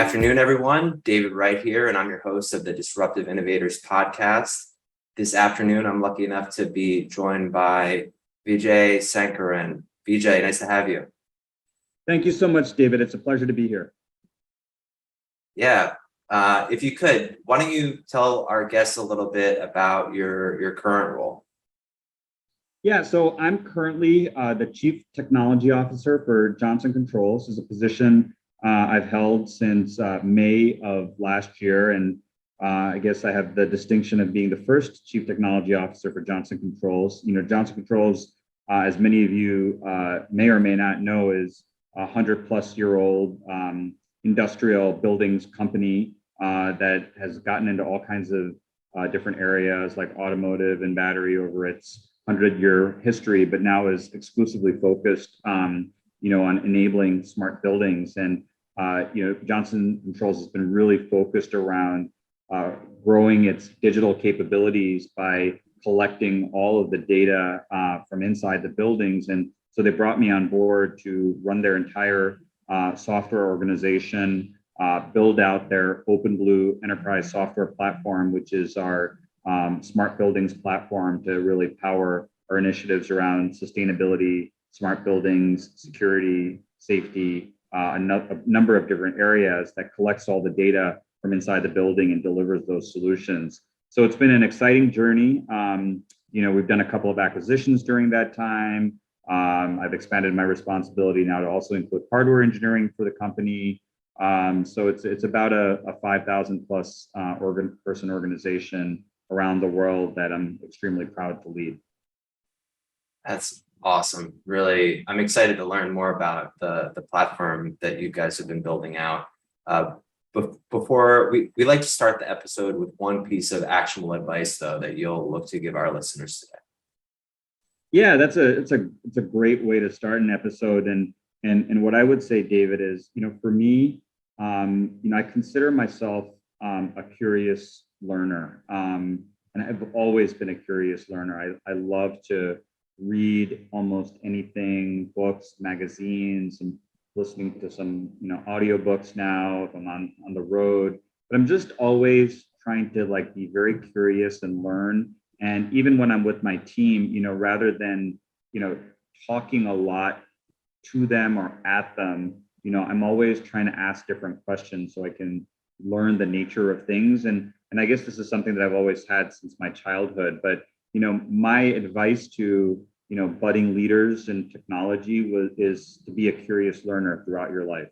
afternoon, everyone. David Wright here, and I'm your host of the Disruptive Innovators podcast. This afternoon, I'm lucky enough to be joined by Vijay Sankaran. Vijay, nice to have you. Thank you so much, David. It's a pleasure to be here. Yeah. If you could, why don't you tell our guests a little bit about your current role? Yeah, so I'm currently the Chief Technology Officer for Johnson Controls. This is a position I've held since May of last year. And I guess I have the distinction of being the first Chief Technology Officer for Johnson Controls. You know, Johnson Controls, as many of you may or may not know, is a 100-plus-year-old industrial buildings company that has gotten into all kinds of different areas like automotive and battery over its 100-year history, but now is exclusively focused, on enabling smart buildings. And Johnson Controls has been really focused around growing its digital capabilities by collecting all of the data from inside the buildings. And so they brought me on board to run their entire software organization, build out their OpenBlue enterprise software platform, which is our smart buildings platform to really power our initiatives around sustainability, smart buildings, security, safety, a number of different areas that collects all the data from inside the building and delivers those solutions. So it's been an exciting journey. We've done a couple of acquisitions during that time. I've expanded my responsibility now to also include hardware engineering for the company. So it's about a 5,000 plus person organization around the world that I'm extremely proud to lead. That's awesome. Really, I'm excited to learn more about the platform that you guys have been building out. Before we like to start the episode with one piece of actionable advice, though, that you'll look to give our listeners today. Yeah, it's a great way to start an episode. And what I would say, David, is, for me, I consider myself a curious learner. And I've always been a curious learner. I love to read almost anything, books, magazines, and listening to some, audiobooks now if I'm on the road. But I'm just always trying to be very curious and learn. And even when I'm with my team, rather than, talking a lot to them or at them, I'm always trying to ask different questions so I can learn the nature of things. And I guess this is something that I've always had since my childhood. But, my advice to, budding leaders in technology is to be a curious learner throughout your life.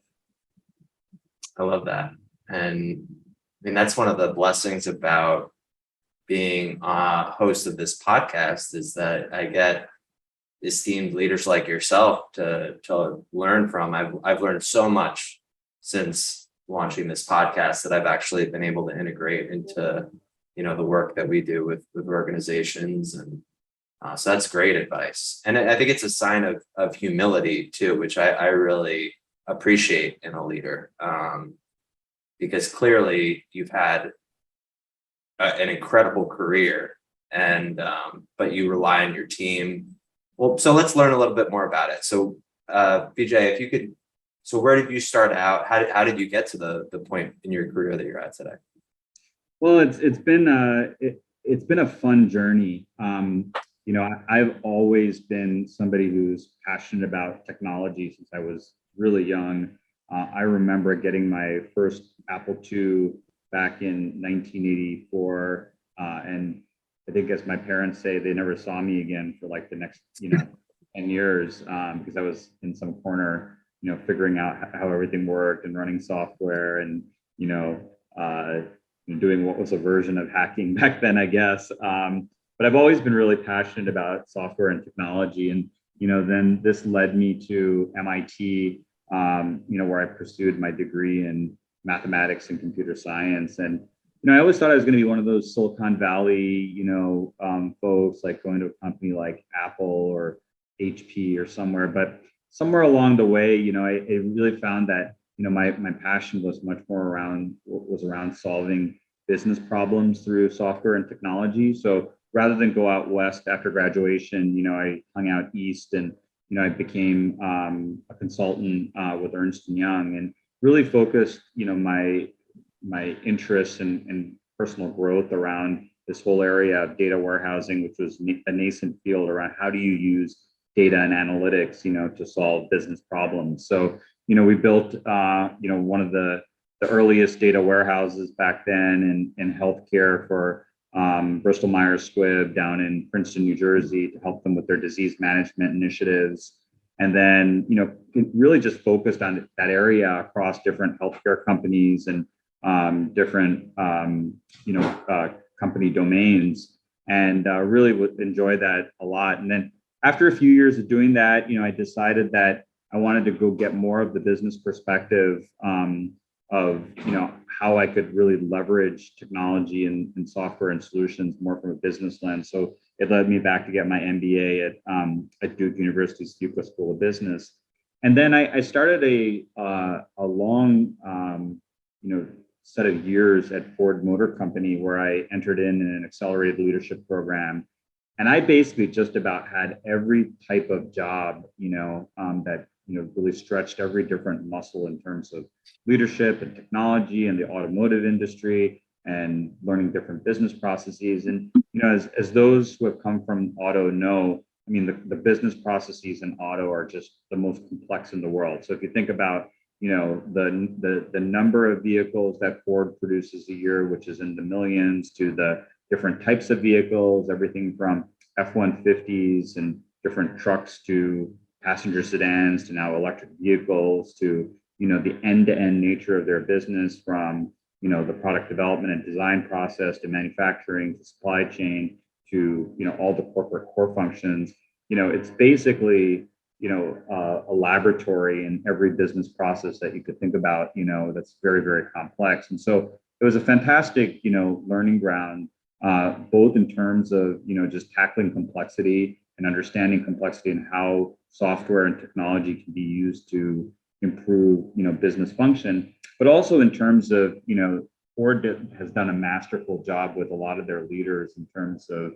I love that. And I mean, that's one of the blessings about being a host of this podcast, is that I get esteemed leaders like yourself to learn from. I've learned so much since launching this podcast that I've actually been able to integrate into, the work that we do with organizations. And so that's great advice. And I think it's a sign of humility too, which I really appreciate in a leader, because clearly you've had an incredible career, and but you rely on your team. Well, so let's learn a little bit more about it. So Vijay, if you could, so where did you start out? How did you get to the point in your career that you're at today? Well, it's been a fun journey. I've always been somebody who's passionate about technology since I was really young. I remember getting my first Apple II back in 1984, and I think, as my parents say, they never saw me again for the next 10 years, because I was in some corner, figuring out how everything worked and running software and doing what was a version of hacking back then, I guess. But I've always been really passionate about software and technology, and then this led me to MIT, where I pursued my degree in mathematics and computer science. And I always thought I was going to be one of those Silicon Valley, folks, going to a company like Apple or HP or somewhere. But somewhere along the way, I really found that my passion was much more around solving business problems through software and technology. So rather than go out west after graduation, I hung out east, and I became a consultant with Ernst & Young. And really focused, my interests and personal growth around this whole area of data warehousing, which was a nascent field around how do you use data and analytics, to solve business problems. So, we built, one of the earliest data warehouses back then in healthcare for Bristol Myers Squibb down in Princeton, New Jersey, to help them with their disease management initiatives. And then, it really just focused on that area across different healthcare companies and different, company domains, and really would enjoy that a lot. And then after a few years of doing that, I decided that I wanted to go get more of the business perspective of, how I could really leverage technology and software and solutions more from a business lens. So it led me back to get my MBA at Duke University's Fuqua School of Business. And then I started a long, set of years at Ford Motor Company, where I entered in an accelerated leadership program. And I basically just about had every type of job, that, really stretched every different muscle in terms of leadership and technology and the automotive industry and learning different business processes. And, as those who have come from auto know, I mean, the business processes in auto are just the most complex in the world. So if you think about, the number of vehicles that Ford produces a year, which is in the millions, to the different types of vehicles, everything from F-150s and different trucks to passenger sedans to now electric vehicles, to, the end-to-end nature of their business, from, the product development and design process to manufacturing to supply chain to, all the corporate core functions. It's basically, a laboratory in every business process that you could think about, that's very, very complex. And so it was a fantastic, learning ground, both in terms of, just tackling complexity and understanding complexity and how software and technology can be used to improve, business function, but also in terms of, Ford has done a masterful job with a lot of their leaders in terms of,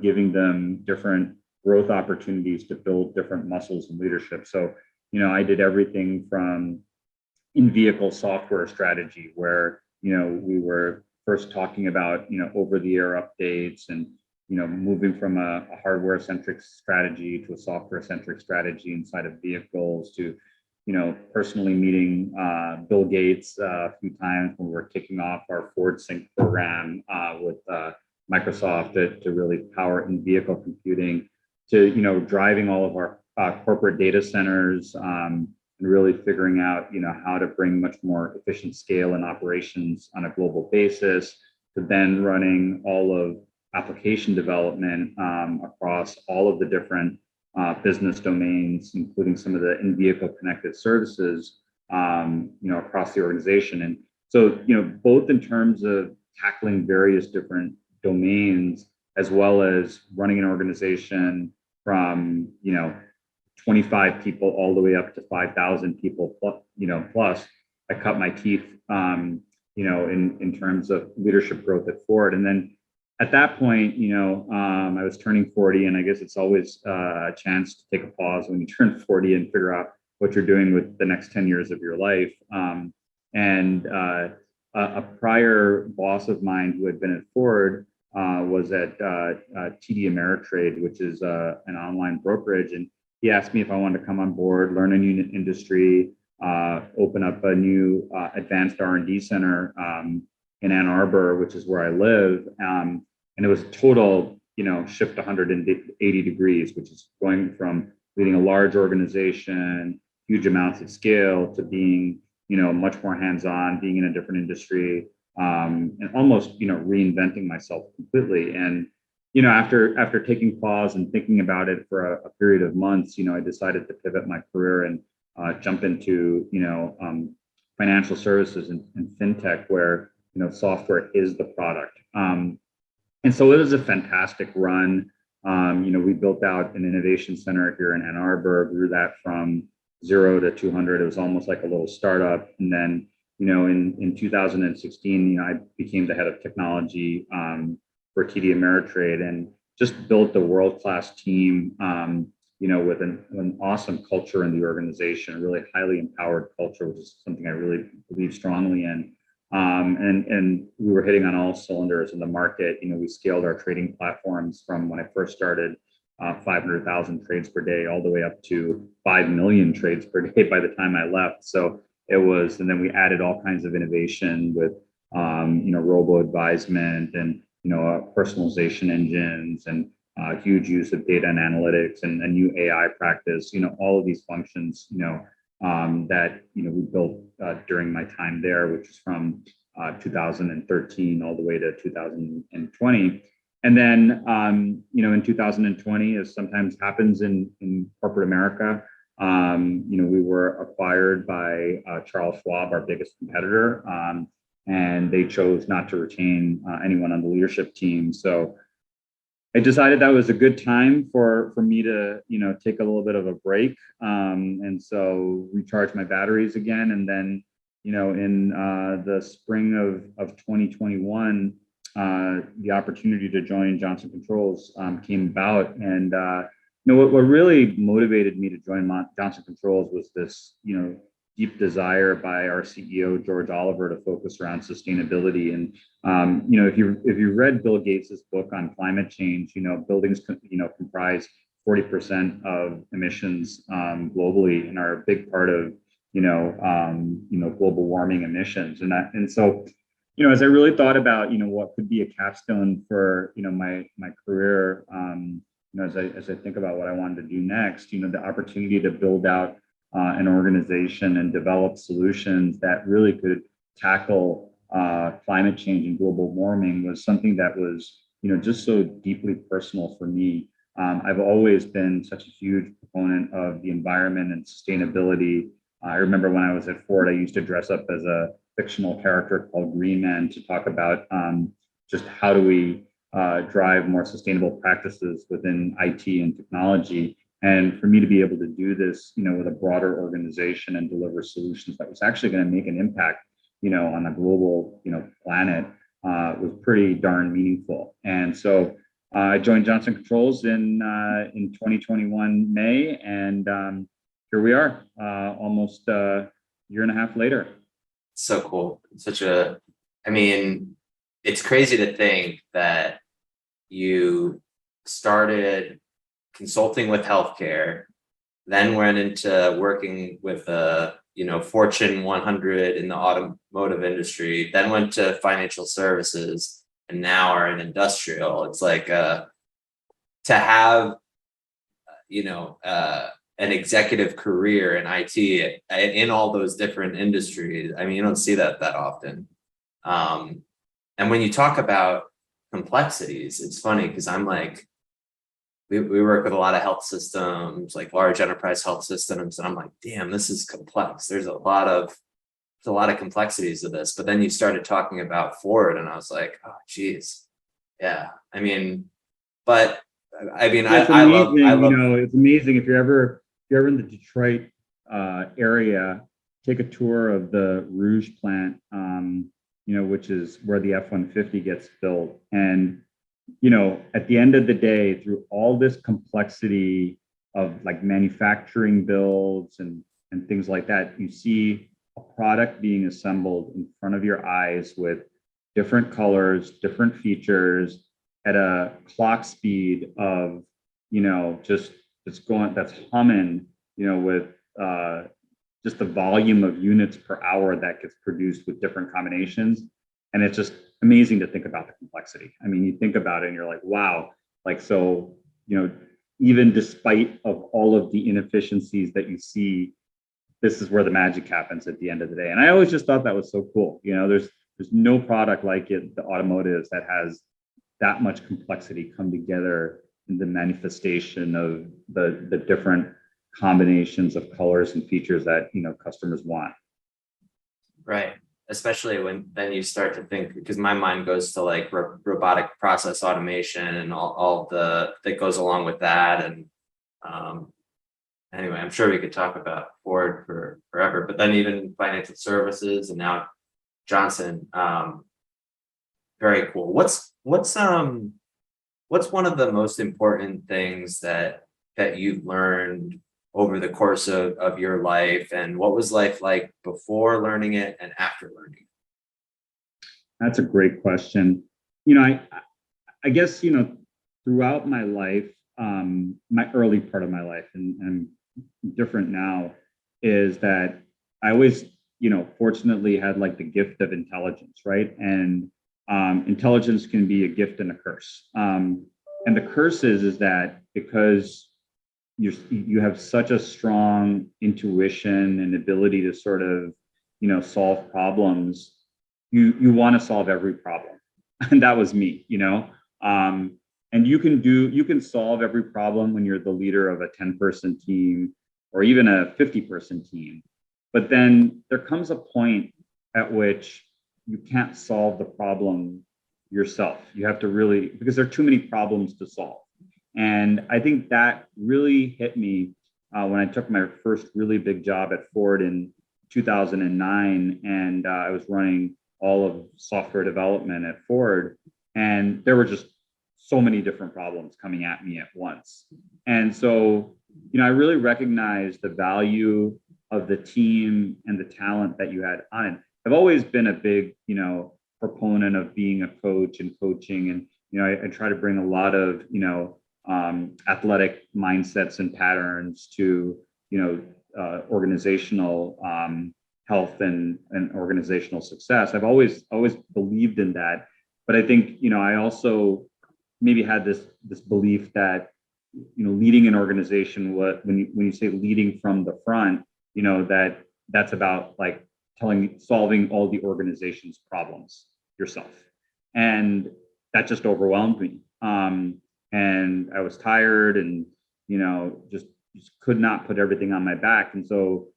giving them different growth opportunities to build different muscles and leadership. So, I did everything from in-vehicle software strategy, where, we were first talking about, over-the-air updates and, moving from a hardware-centric strategy to a software-centric strategy inside of vehicles, to, personally meeting Bill Gates a few times when we were kicking off our Ford Sync program with Microsoft to really power in-vehicle computing, to, driving all of our corporate data centers and really figuring out, how to bring much more efficient scale and operations on a global basis, to then running all of application development across all of the different business domains, including some of the in-vehicle connected services, across the organization. And so, both in terms of tackling various different domains, as well as running an organization from, 25 people all the way up to 5,000 people plus, I cut my teeth, in terms of leadership growth at Ford. And then at that point, I was turning 40, and I guess it's always a chance to take a pause when you turn 40 and figure out what you're doing with the next 10 years of your life. A prior boss of mine who had been at Ford was at TD Ameritrade, which is an online brokerage. And he asked me if I wanted to come on board, learn a new industry, open up a new advanced R&D center in Ann Arbor, which is where I live. And it was a total, shift 180 degrees, which is going from leading a large organization, huge amounts of scale, to being, much more hands-on, being in a different industry, and almost, reinventing myself completely. And, after taking pause and thinking about it for a period of months, I decided to pivot my career and jump into, financial services and fintech, where, software is the product. And so it was a fantastic run. We built out an innovation center here in Ann Arbor, grew that from 0 to 200. It was almost like a little startup. And then, in 2016, I became the head of technology for TD Ameritrade, and just built a world-class team with an awesome culture in the organization, a really highly empowered culture, which is something I really believe strongly in. And we were hitting on all cylinders in the market. We scaled our trading platforms from when I first started, 500,000 trades per day, all the way up to 5 million trades per day by the time I left. So it was, and then we added all kinds of innovation with, robo advisement and, personalization engines and huge use of data and analytics and a new AI practice, all of these functions, that, we built during my time there, which is from 2013 all the way to 2020. And then, in 2020, as sometimes happens in corporate America, we were acquired by Charles Schwab, our biggest competitor, and they chose not to retain anyone on the leadership team. So I decided that was a good time for me to, take a little bit of a break, and so recharge my batteries again. And then, in the spring of 2021, the opportunity to join Johnson Controls came about, and what really motivated me to join Johnson Controls was this, deep desire by our CEO George Oliver to focus around sustainability. And if you read Bill Gates's book on climate change, buildings comprise 40% of emissions globally and are a big part of global warming emissions. And so as I really thought about what could be a capstone for my career, as I think about what I wanted to do next, the opportunity to build out an organization and develop solutions that really could tackle climate change and global warming was something that was, just so deeply personal for me. I've always been such a huge proponent of the environment and sustainability. I remember when I was at Ford, I used to dress up as a fictional character called Green Man to talk about just how do we drive more sustainable practices within IT and technology. And for me to be able to do this, with a broader organization and deliver solutions that was actually going to make an impact, on a global, planet, was pretty darn meaningful. And so I joined Johnson Controls in 2021 May, and here we are, almost a year and a half later. So cool. It's crazy to think that you started consulting with healthcare, then went into working with Fortune 100 in the automotive industry, then went to financial services, and now are in industrial. It's like to have an executive career in IT in all those different industries. You don't see that often. And when you talk about complexities, it's funny because I'm like, we work with a lot of health systems, like large enterprise health systems, and I'm like, damn, this is complex. There's a lot of complexities to this. But then you started talking about Ford, and I was like, oh, geez, yeah. I love. It's amazing if you're ever in the Detroit area, take a tour of the Rouge plant, which is where the F-150 gets built. And at the end of the day, through all this complexity of like manufacturing builds and things like that, you see a product being assembled in front of your eyes with different colors, different features at a clock speed of, that's humming, with just the volume of units per hour that gets produced with different combinations. And it's just amazing to think about the complexity. You think about it and you're like, wow, even despite of all of the inefficiencies that you see, this is where the magic happens at the end of the day. And I always just thought that was so cool. There's no product like it, the automotives, that has that much complexity come together in the manifestation of the different combinations of colors and features that customers want. Right. Especially when then you start to think, because my mind goes to like robotic process automation and all that goes along with that. And anyway, I'm sure we could talk about Ford for forever, but then even financial services and now Johnson, very cool. What's one of the most important things that that you've learned over the course of your life, and what was life like before learning it and after learning? That's a great question. You know, I guess, throughout my life, my early part of my life, and different now, is that I always, fortunately had like the gift of intelligence, right? And intelligence can be a gift and a curse. And the curse is that because you have such a strong intuition and ability to sort of, solve problems, you want to solve every problem. And that was me, and you can solve every problem when you're the leader of a 10-person team or even a 50-person team. But then there comes a point at which you can't solve the problem yourself. You have to really, because there are too many problems to solve. And I think that really hit me when I took my first really big job at Ford in 2009, and I was running all of software development at Ford, and there were just so many different problems coming at me at once. And so, I really recognized the value of the team and the talent that you had on it. I've always been a big, proponent of being a coach and coaching, and I try to bring a lot of athletic mindsets and patterns to organizational health and organizational success. I've always believed in that, but I think I also maybe had this belief that leading an organization, when you say leading from the front, that's about like solving all the organization's problems yourself, and that just overwhelmed me. And I was tired, and just could not put everything on my back. And so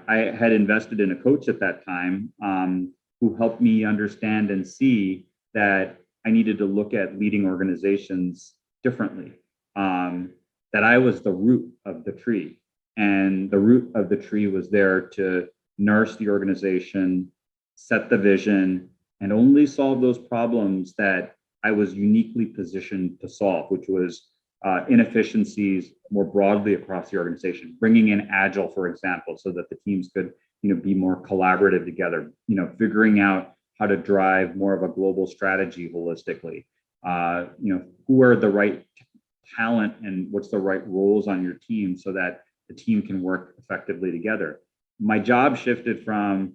I had invested in a coach at that time, who helped me understand and see that I needed to look at leading organizations differently, that I was the root of the tree, and the root of the tree was there to nourish the organization, set the vision, and only solve those problems that I was uniquely positioned to solve, which was inefficiencies more broadly across the organization, bringing in agile, for example, so that the teams could be more collaborative together, figuring out how to drive more of a global strategy holistically, who are the right talent and what's the right roles on your team so that the team can work effectively together. My job shifted from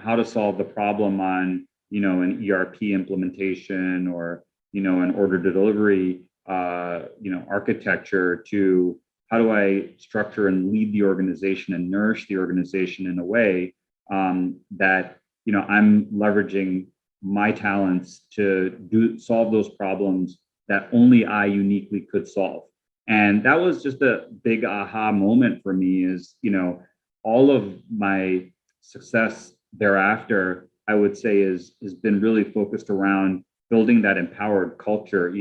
how to solve the problem on an ERP implementation or an order to delivery architecture, to how do I structure and lead the organization and nourish the organization in a way that I'm leveraging my talents to solve those problems that only I uniquely could solve. And that was just a big aha moment for me. Is all of my success thereafter, I would say, has been really focused around building that empowered culture,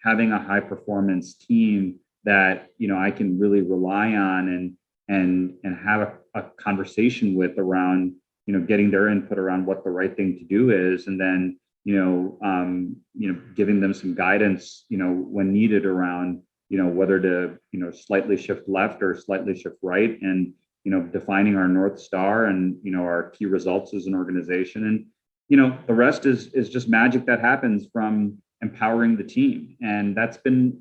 having a high performance team that I can really rely on and have a conversation with around getting their input around what the right thing to do is, and then giving them some guidance when needed around whether to slightly shift left or slightly shift right, and defining our North Star and our key results as an organization. And the rest is just magic that happens from empowering the team. And that's been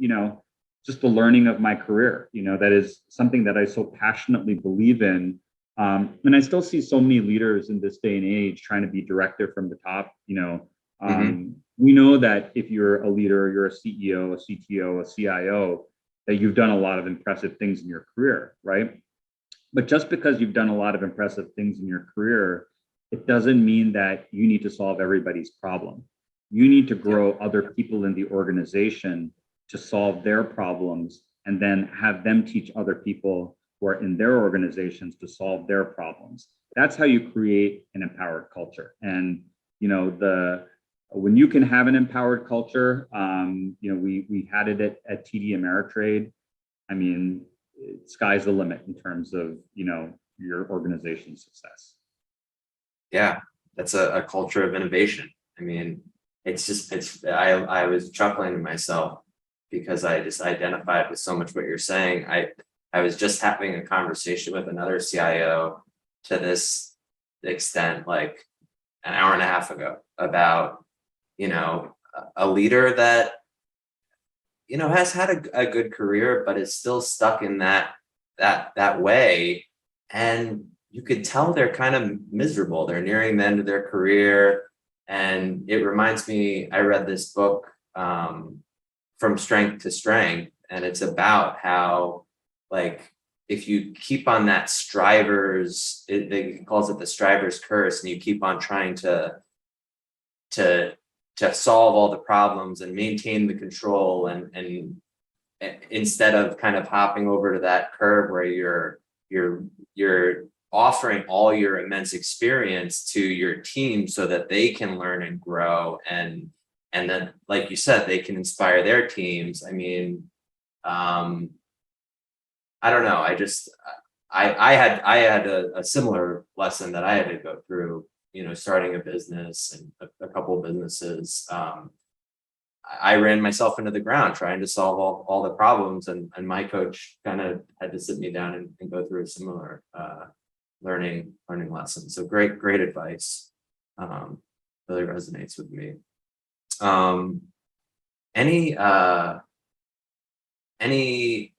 just the learning of my career. That is something that I so passionately believe in. And I still see so many leaders in this day and age trying to be directed from the top. We know that if you're a leader, you're a CEO, a CTO, a CIO, that you've done a lot of impressive things in your career, right? But just because you've done a lot of impressive things in your career, it doesn't mean that you need to solve everybody's problem. You need to grow other people in the organization to solve their problems, and then have them teach other people who are in their organizations to solve their problems. That's how you create an empowered culture. And when you can have an empowered culture, we had it at TD Ameritrade. I mean, sky's the limit in terms of your organization's success. Yeah, that's a culture of innovation. I mean, I was chuckling to myself because I just identified with so much what you're saying. I was just having a conversation with another CIO to this extent, like an hour and a half ago, about, a leader that, has had a good career, but is still stuck in that way. And you could tell they're kind of miserable. They're nearing the end of their career. And it reminds me, I read this book, From Strength to Strength, and it's about how, like, if you keep on that it calls it the striver's curse, and you keep on trying to solve all the problems and maintain the control, and instead of kind of hopping over to that curve where you're offering all your immense experience to your team so that they can learn and grow, and then, like you said, they can inspire their teams. I mean, I don't know. I had a similar lesson that I had to go through, starting a business and a couple of businesses. I ran myself into the ground trying to solve all the problems, and my coach kind of had to sit me down and go through a similar learning lesson. So great advice. Really resonates with me. Any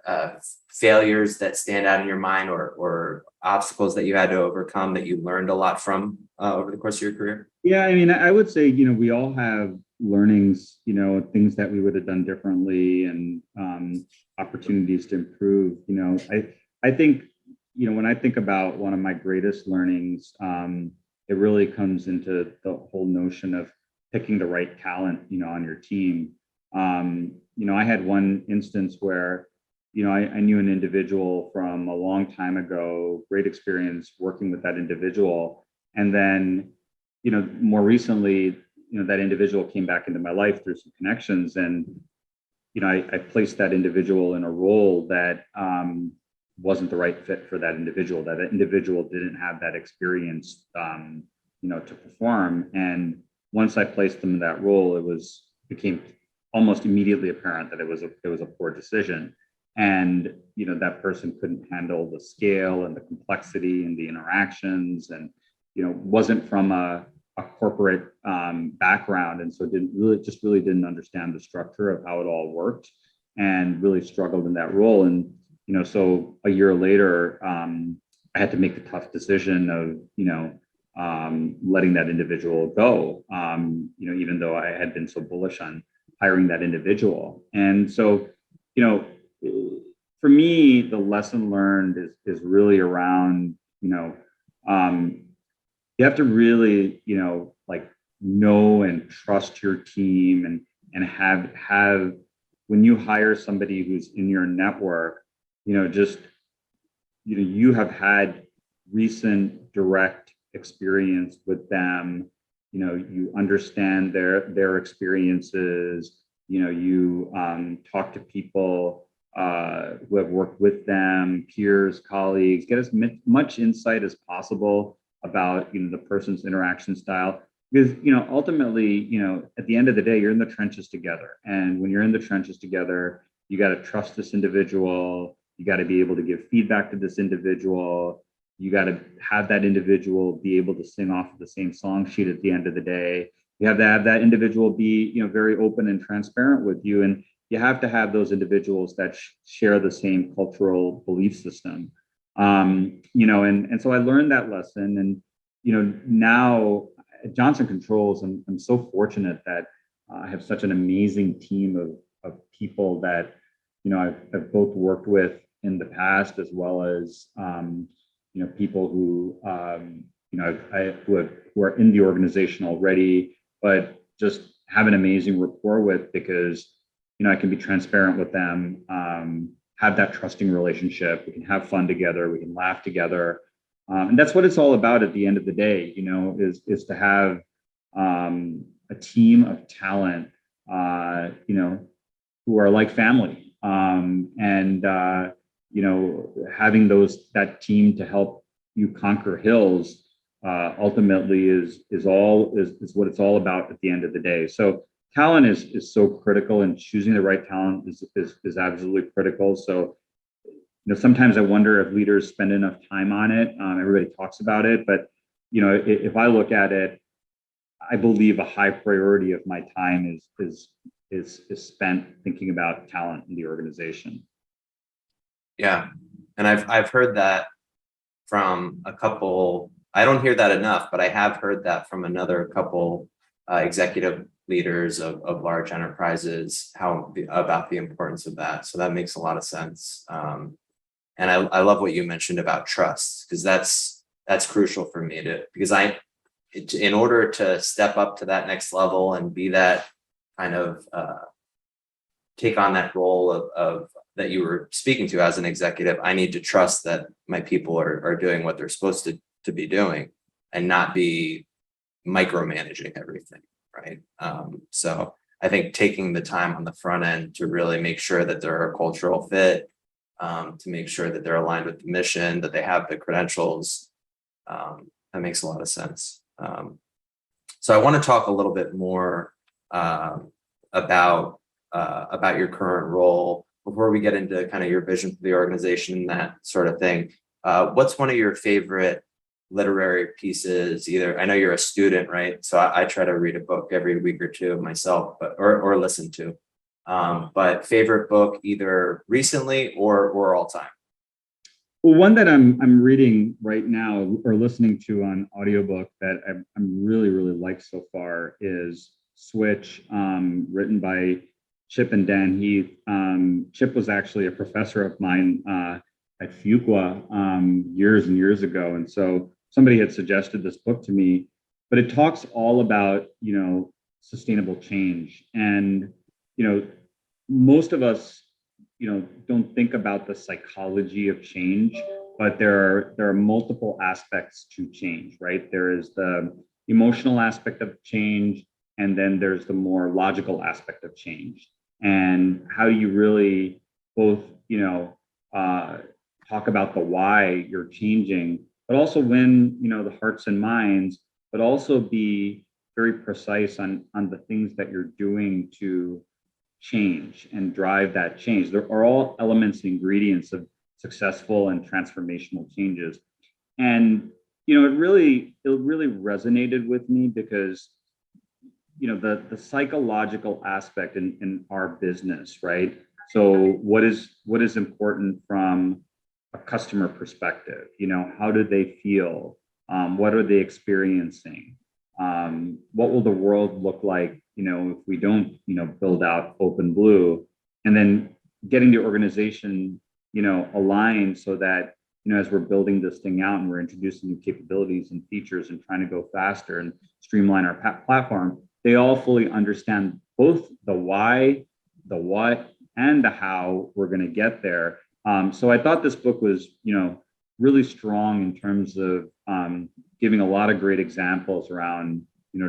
failures that stand out in your mind, or obstacles that you had to overcome that you learned a lot from over the course of your career? Yeah, I mean, I would say, we all have learnings, things that we would have done differently, and opportunities to improve. I think, when I think about one of my greatest learnings, it really comes into the whole notion of picking the right talent, on your team. I had one instance where, I knew an individual from a long time ago, great experience working with that individual. And then, more recently, that individual came back into my life through some connections. And, I placed that individual in a role that wasn't the right fit for that individual. That individual didn't have that experience, to perform. And once I placed them in that role, became almost immediately apparent that it was a poor decision. And, that person couldn't handle the scale and the complexity and the interactions, and, wasn't from a corporate background. And so really didn't understand the structure of how it all worked, and really struggled in that role. And, so a year later, I had to make the tough decision of, letting that individual go, even though I had been so bullish on hiring that individual. And so, for me, the lesson learned is really around, you have to really, know and trust your team, and have when you hire somebody who's in your network, you have had recent direct experience with them. You understand their experiences. You talk to people who have worked with them, peers, colleagues, get as much insight as possible about the person's interaction style. Because ultimately, at the end of the day, you're in the trenches together. And when you're in the trenches together, you got to trust this individual. You got to be able to give feedback to this individual. You got to have that individual be able to sing off of the same song sheet at the end of the day. You have to have that individual be, very open and transparent with you. And you have to have those individuals that share the same cultural belief system. And so I learned that lesson. And, now at Johnson Controls, I'm so fortunate that I have such an amazing team of people that, I've both worked with in the past, as well as, people who, who are in the organization already, but just have an amazing rapport with, because, I can be transparent with them, have that trusting relationship. We can have fun together. We can laugh together. And that's what it's all about at the end of the day, is to have a team of talent, who are like family. And having that team to help you conquer hills ultimately is what it's all about at the end of the day. So talent is so critical, and choosing the right talent is absolutely critical. So, sometimes I wonder if leaders spend enough time on it. Everybody talks about it, but if I look at it, I believe a high priority of my time is spent thinking about talent in the organization. Yeah. And I've heard that from a couple. I don't hear that enough, but I have heard that from another couple executive leaders of large enterprises, about the importance of that. So that makes a lot of sense. And I love what you mentioned about trust, because that's crucial for me because in order to step up to that next level and be that kind of take on that role of that you were speaking to as an executive, I need to trust that my people are doing what they're supposed to be doing and not be micromanaging everything, right? So I think taking the time on the front end to really make sure that they're a cultural fit, to make sure that they're aligned with the mission, that they have the credentials, that makes a lot of sense. So I want to talk a little bit more about your current role before we get into kind of your vision for the organization, that sort of thing. What's one of your favorite literary pieces? Either, I know you're a student, right? So I try to read a book every week or two myself, or listen to. But favorite book, either recently or all time. Well, one that I'm reading right now or listening to on audiobook that I'm really like so far is Switch, written by Chip and Dan Heath. Chip was actually a professor of mine at Fuqua years and years ago, and so somebody had suggested this book to me. But it talks all about sustainable change, and most of us don't think about the psychology of change, but there are multiple aspects to change, right? There is the emotional aspect of change, and then there's the more logical aspect of change. And how do you really both, talk about the why you're changing, but also win, the hearts and minds, but also be very precise on the things that you're doing to change and drive that change. There are all elements and ingredients of successful and transformational changes. And it really resonated with me because the psychological aspect in our business, right? So what is important from a customer perspective? How do they feel? What are they experiencing? What will the world look like, if we don't, build out Open Blue, and then getting the organization, aligned so that, as we're building this thing out and we're introducing new capabilities and features and trying to go faster and streamline our platform, they all fully understand both the why, the what, and the how we're going to get there. So I thought this book was, really strong in terms of giving a lot of great examples around,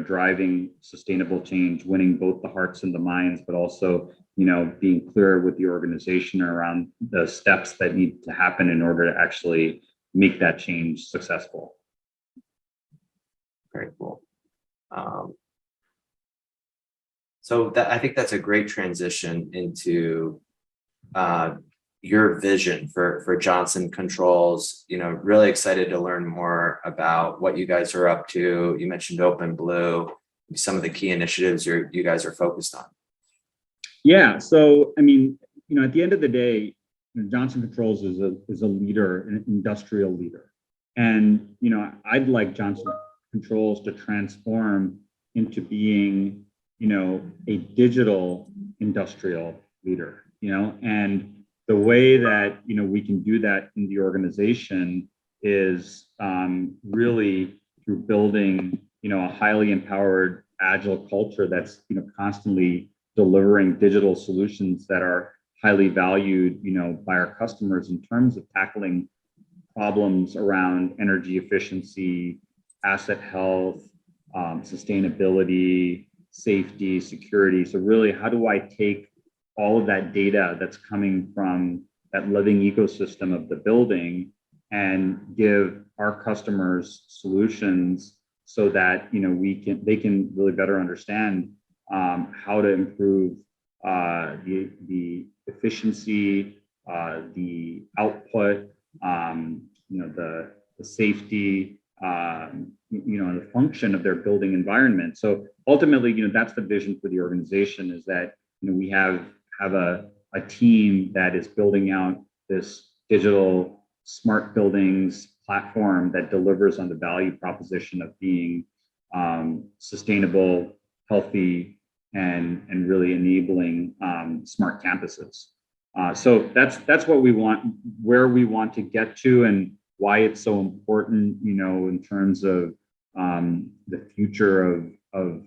driving sustainable change, winning both the hearts and the minds, but also, being clear with the organization around the steps that need to happen in order to actually make that change successful. Very cool. So I think that's a great transition into your vision for Johnson Controls. Really excited to learn more about what you guys are up to. You mentioned Open Blue, some of the key initiatives you guys are focused on. Yeah. So, at the end of the day, Johnson Controls is a leader, an industrial leader. And, I'd like Johnson Controls to transform into being, a digital industrial leader, and the way that, we can do that in the organization is really through building, a highly empowered, agile culture that's, constantly delivering digital solutions that are highly valued, by our customers in terms of tackling problems around energy efficiency, asset health, sustainability, safety, security. So really, how do I take all of that data that's coming from that living ecosystem of the building and give our customers solutions so that they can really better understand how to improve the efficiency, the output, the safety, and the function of their building environment. So ultimately, that's the vision for the organization, is that we have a team that is building out this digital smart buildings platform that delivers on the value proposition of being sustainable, healthy, and really enabling smart campuses. So that's what we want, where we want to get to, and why it's so important, in terms of the future of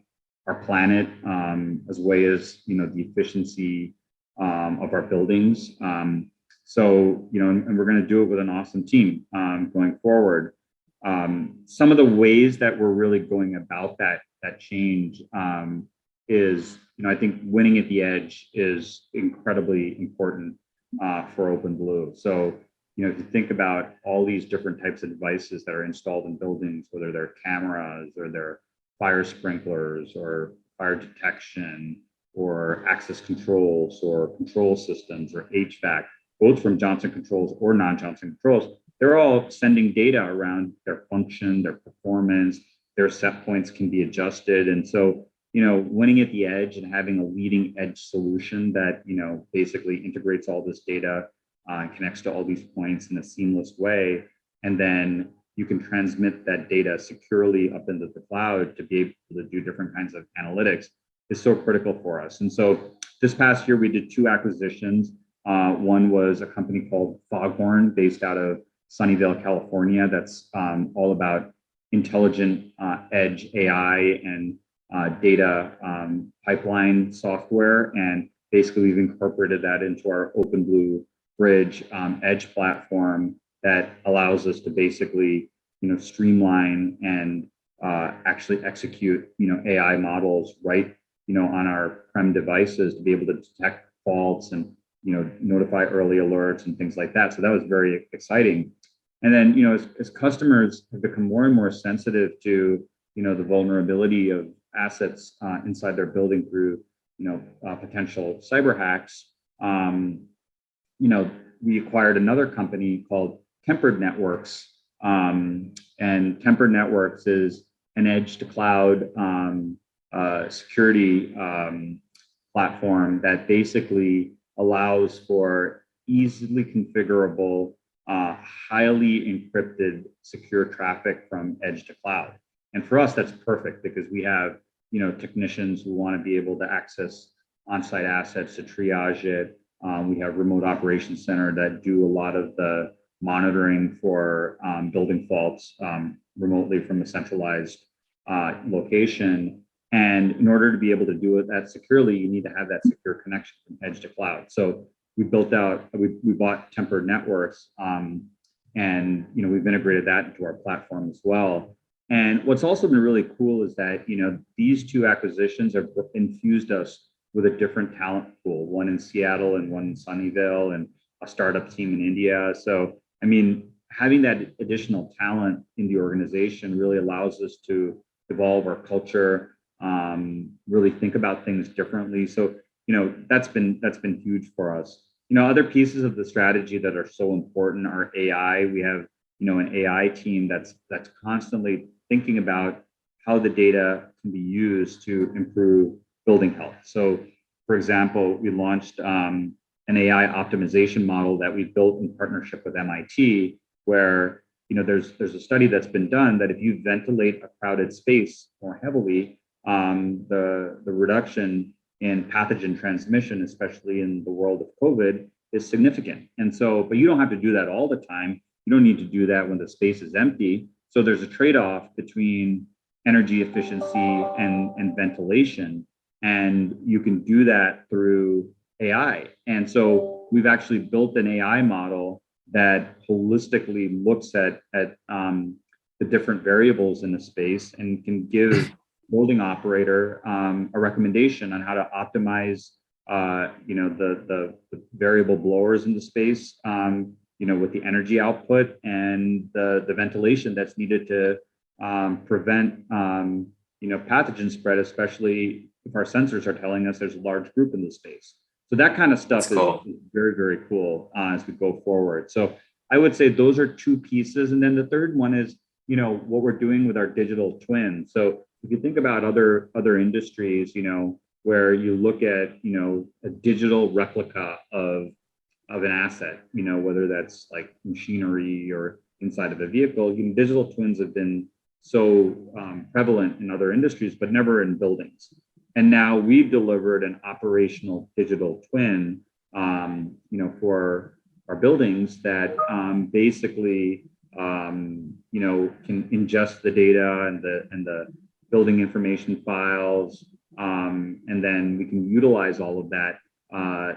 our planet, as well as the efficiency of our buildings. So and we're going to do it with an awesome team going forward. Some of the ways that we're really going about that change is, I think winning at the edge is incredibly important for OpenBlue. So, if you think about all these different types of devices that are installed in buildings, whether they're cameras or they're fire sprinklers or fire detection or access controls or control systems or HVAC, both from Johnson Controls or non-Johnson Controls, they're all sending data around their function, their performance, their set points can be adjusted. And so, winning at the edge and having a leading edge solution that, basically integrates all this data and connects to all these points in a seamless way. And then you can transmit that data securely up into the cloud to be able to do different kinds of analytics is so critical for us. And so this past year, we did 2 acquisitions. One was a company called Foghorn, based out of Sunnyvale, California, that's all about intelligent edge AI and data pipeline software. And basically, we've incorporated that into our OpenBlue Bridge edge platform that allows us to basically, streamline and actually execute, AI models right, on our prem devices to be able to detect faults and, notify early alerts and things like that. So that was very exciting. And then, as customers have become more and more sensitive to, the vulnerability of assets inside their building through, potential cyber hacks, we acquired another company called Tempered Networks. And Tempered Networks is an edge to cloud security platform that basically allows for easily configurable, highly encrypted, secure traffic from edge to cloud. And for us, that's perfect because we have, technicians who want to be able to access on-site assets to triage it. We have remote operations center that do a lot of the monitoring for building faults remotely from a centralized location. And in order to be able to do it that securely, you need to have that secure connection from edge to cloud. So we bought Tempered Networks, and we've integrated that into our platform as well. And what's also been really cool is that these 2 acquisitions have infused us with a different talent pool, one in Seattle and one in Sunnyvale, and a startup team in India. So, having that additional talent in the organization really allows us to evolve our culture, really think about things differently. So, that's been huge for us. Other pieces of the strategy that are so important are AI. We have, an AI team that's constantly thinking about how the data can be used to improve building health. So, for example, we launched an AI optimization model that we built in partnership with MIT, where there's a study that's been done that if you ventilate a crowded space more heavily, the reduction in pathogen transmission, especially in the world of COVID, is significant. And so, but you don't have to do that all the time. You don't need to do that when the space is empty. So there's a trade-off between energy efficiency and ventilation. And you can do that through AI. And so we've actually built an AI model that holistically looks at the different variables in the space and can give building operator a recommendation on how to optimize the variable blowers in the space, with the energy output and the ventilation that's needed to prevent pathogen spread, especially if our sensors are telling us there's a large group in the space. So that kind of stuff That's cool. is very, very cool as we go forward. So I would say those are two pieces. And then the third one is, what we're doing with our digital twin. So if you think about other industries, where you look at, a digital replica of an asset, whether that's like machinery or inside of a vehicle, digital twins have been so prevalent in other industries, but never in buildings. And now we've delivered an operational digital twin, for our buildings that basically, can ingest the data and the building information files, and then we can utilize all of that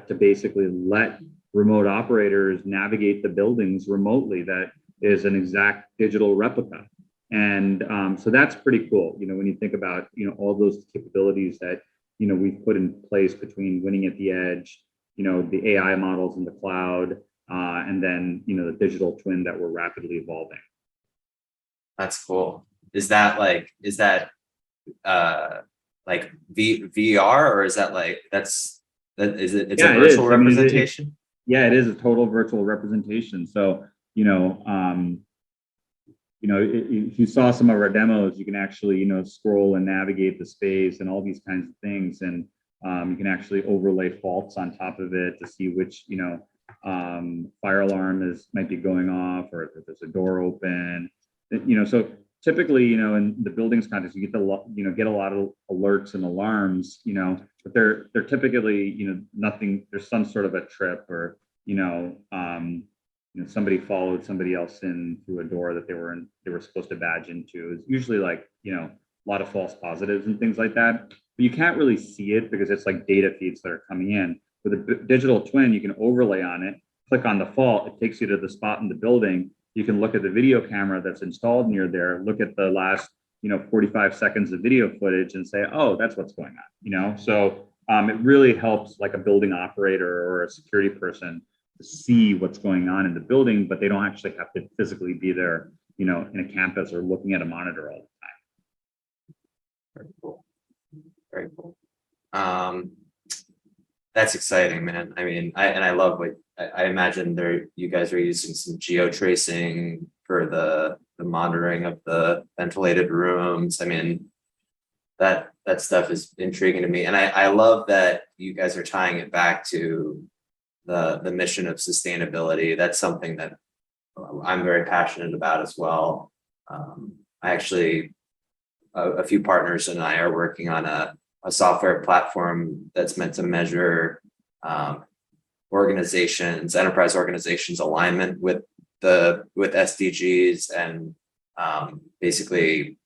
to basically let remote operators navigate the buildings remotely. That is an exact digital replica. And so that's pretty cool, when you think about, all those capabilities that, we've put in place between winning at the edge, the AI models in the cloud, and then, the digital twin that we're rapidly evolving. That's cool. Is that VR, or is that it's a virtual representation? It is a total virtual representation. So, if you saw some of our demos, you can actually, scroll and navigate the space and all these kinds of things. And you can actually overlay faults on top of it to see which, fire alarm might be going off, or if there's a door open. So typically, in the buildings context, you get a lot of alerts and alarms, but they're typically, nothing. There's some sort of a trip, or somebody followed somebody else in through a door that they were supposed to badge into. It's usually like, a lot of false positives and things like that. But you can't really see it because it's like data feeds that are coming in. With a digital twin, you can overlay on it, click on the fault, it takes you to the spot in the building. You can look at the video camera that's installed near there, look at the last, 45 seconds of video footage and say, oh, that's what's going on, So it really helps like a building operator or a security person to see what's going on in the building, but they don't actually have to physically be there, in a campus or looking at a monitor all the time. Very cool. Very cool. That's exciting, man. I mean, I love what I imagine you guys are using some geotracing for the monitoring of the ventilated rooms. I mean, that stuff is intriguing to me. And I love that you guys are tying it back to the mission of sustainability. That's something that I'm very passionate about as well. I actually, a few partners and I are working on a software platform that's meant to measure enterprise organizations' alignment with SDGs, and basically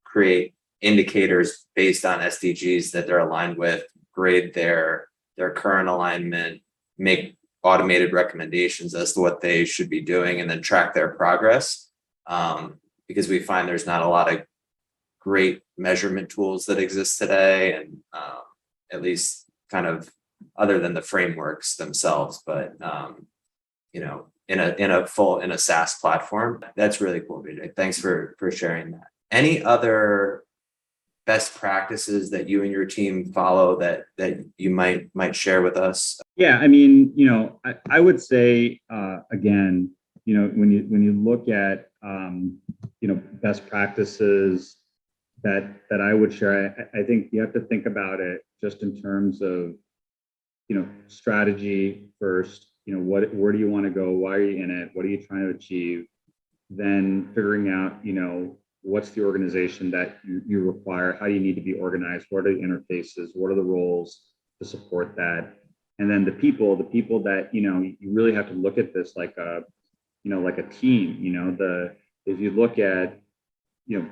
create indicators based on SDGs that they're aligned with, grade their current alignment, make automated recommendations as to what they should be doing, and then track their progress. Because we find there's not a lot of great measurement tools that exist today, and at least kind of other than the frameworks themselves, but in a SaaS platform. That's really cool, Vijay. Thanks for sharing that. Any other best practices that you and your team follow that you might share with us? Yeah, I mean, I would say again, when you look at best practices that I would share, I think you have to think about it just in terms of strategy first. Where do you want to go? Why are you in it? What are you trying to achieve? Then figuring out what's the organization that you require? How do you need to be organized? What are the interfaces? What are the roles to support that? And then the people that you really have to look at this like a team. If you look at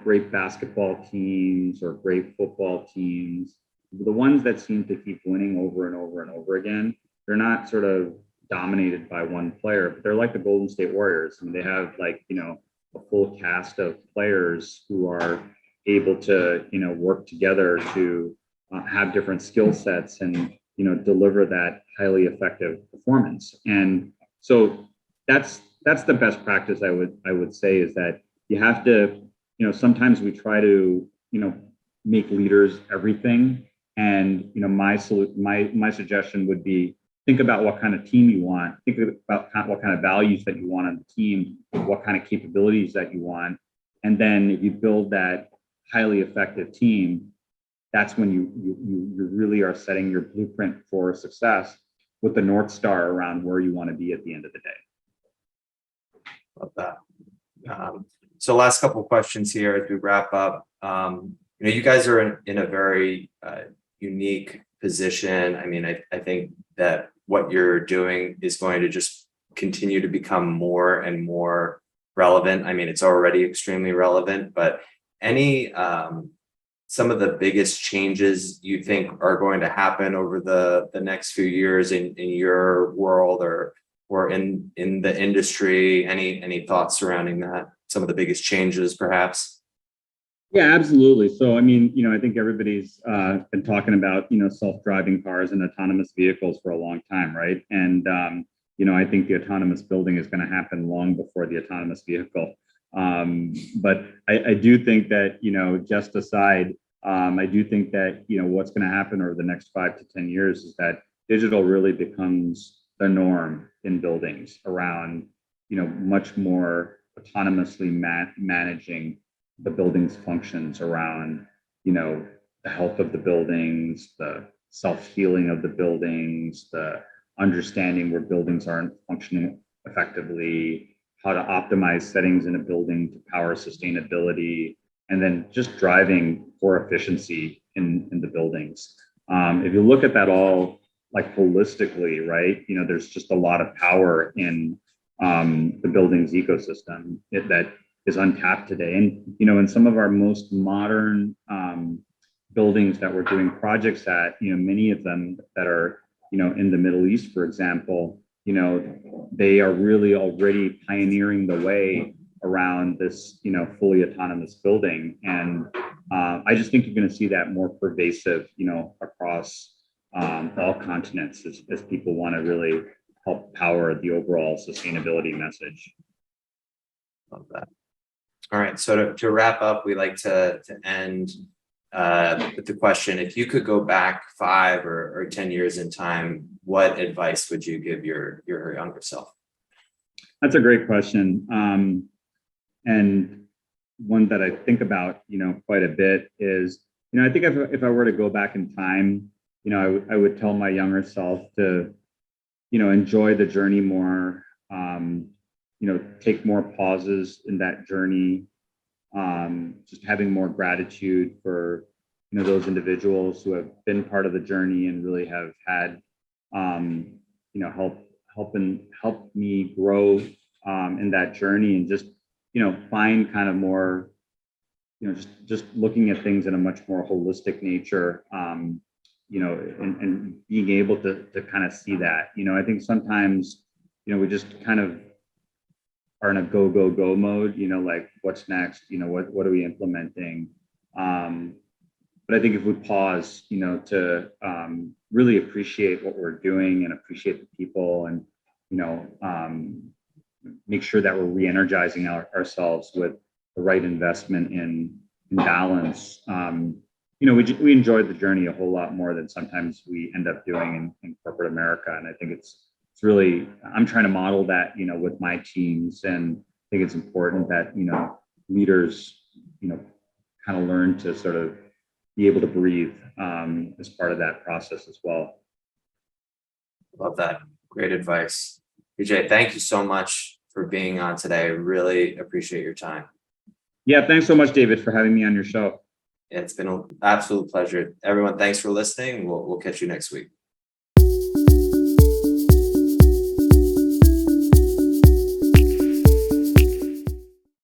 great basketball teams or great football teams, the ones that seem to keep winning over and over and over again, they're not sort of dominated by one player, but they're like the Golden State Warriors. I mean, they have a full cast of players who are able to work together to have different skill sets and deliver that highly effective performance. And so that's the best practice I would say, is that you have to sometimes we try to make leaders everything. And my suggestion would be, think about what kind of team you want. Think about what kind of values that you want on the team, what kind of capabilities that you want. And then if you build that highly effective team, that's when you really are setting your blueprint for success with the North Star around where you want to be at the end of the day. Love that. So last couple of questions here as we wrap up. You guys are in a very unique position. I mean, I think that what you're doing is going to just continue to become more and more relevant. I mean, it's already extremely relevant, but any some of the biggest changes you think are going to happen over the next few years in your world or in the industry? Any thoughts surrounding that? Some of the biggest changes, perhaps? Yeah, absolutely. So, I mean, I think everybody's been talking about, self-driving cars and autonomous vehicles for a long time, right? And, I think the autonomous building is going to happen long before the autonomous vehicle. But I do think that, just aside, I do think that, what's going to happen over the next 5 to 10 years is that digital really becomes the norm in buildings around, much more autonomously managing the building's functions around, the health of the buildings, the self-healing of the buildings, the understanding where buildings aren't functioning effectively, how to optimize settings in a building to power sustainability, and then just driving for efficiency in the buildings. If you look at that all like holistically, right, there's just a lot of power in the building's ecosystem that is untapped today. And, in some of our most modern buildings that we're doing projects at, many of them that are, in the Middle East, for example, they are really already pioneering the way around this, fully autonomous building. And I just think you're going to see that more pervasive, across all continents as people want to really help power the overall sustainability message. Love that. All right. So to wrap up, we like to end with the question: if you could go back 5 or 10 years in time, what advice would you give your younger self? That's a great question. And one that I think about, quite a bit is, I think if I were to go back in time, I would tell my younger self to, enjoy the journey more, take more pauses in that journey, just having more gratitude for, those individuals who have been part of the journey and really have had, help me grow in that journey, and just, find kind of more, just looking at things in a much more holistic nature, and being able to kind of see that. I think sometimes, we just kind of are in a go mode, like what's next, what are we implementing? But I think if we pause, to really appreciate what we're doing and appreciate the people, and, make sure that we're re-energizing ourselves with the right investment in balance. We enjoy the journey a whole lot more than sometimes we end up doing in corporate America. And I think it's really, I'm trying to model that, with my teams. And I think it's important that, leaders, kind of learn to sort of be able to breathe as part of that process as well. Love that. Great advice. Vijay, thank you so much for being on today. I really appreciate your time. Yeah, thanks so much, David, for having me on your show. It's been an absolute pleasure. Everyone, thanks for listening. We'll catch you next week.